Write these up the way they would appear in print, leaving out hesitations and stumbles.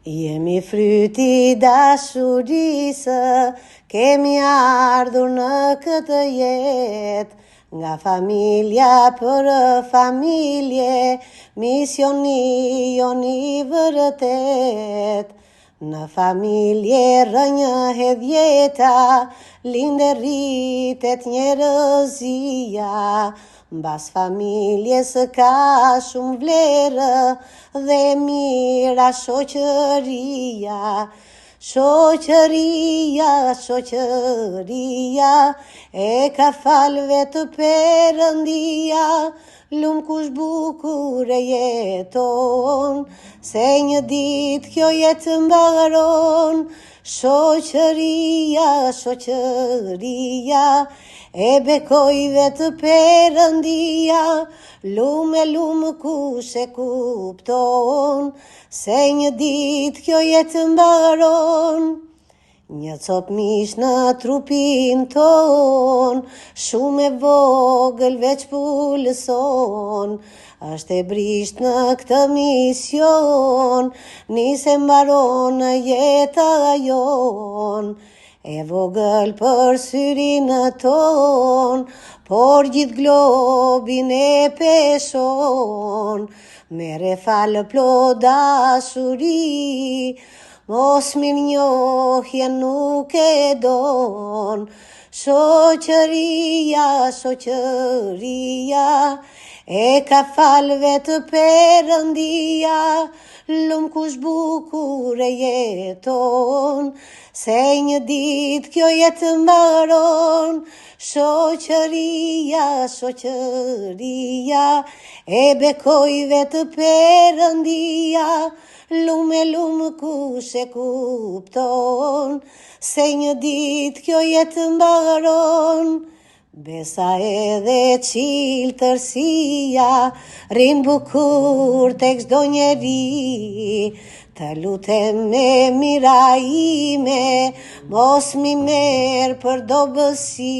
Jemi fryti dashurisë, kemi ardhur në këtë jetë, nga familja për familje, misioni joni vërtet. Në familje rënjëhet jeta, linde rritet njerëzia, mbas familjes ka shumë vlerë dhe mira shoqëria. Shoqëria e ka fal vetë Perëndia, lumë kush bukur e jeton, se një ditë kjo jetë mbaron. Shoqëria e bekoj vetë Perëndia, lumë kush e kupton, se një ditë kjo jetë mbaron. Një cop mish në trupin ton, shumë e vogël veç pulson, është e brisht në këtë mision, nise mbaron në jeta jon. E vogël për syrin ton, por gjithë globin e peshon. Mere falë plot dashuri, mos mirënjohje nuk e don. Shoqëria e ka fal vetë Perëndia, lumë kush bukur e jeton, se një ditë kjo jetë mbaron. Shoqëria e bekoj vetë Perëndia, lumë kush e kupton, se një ditë kjo jetë mbaron. Besa edhe qiltërsia, rinë bukur tek çdo njeri, të lutem me mira ime, mos mi merë për dobësi.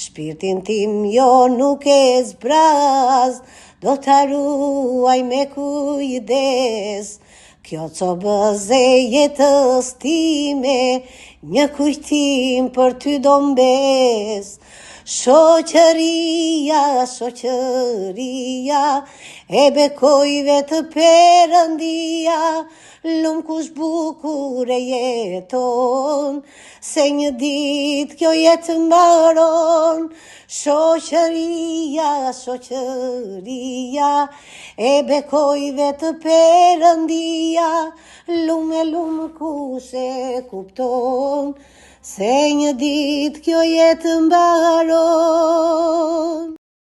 Shpirtin tim jo nuk e zbraz, do ta ruaj me kujdes. Kjo cobëz e jetës time, një kujtim për ty do mbes. Shoqëria e bekoj vetë Perëndia, lumë kush bukur e jeton, se një ditë kjo jetë mbaron. Shoqëria e bekoj vetë Perëndia, lumë kush e kupton, se një ditë kjo jetë mbaron.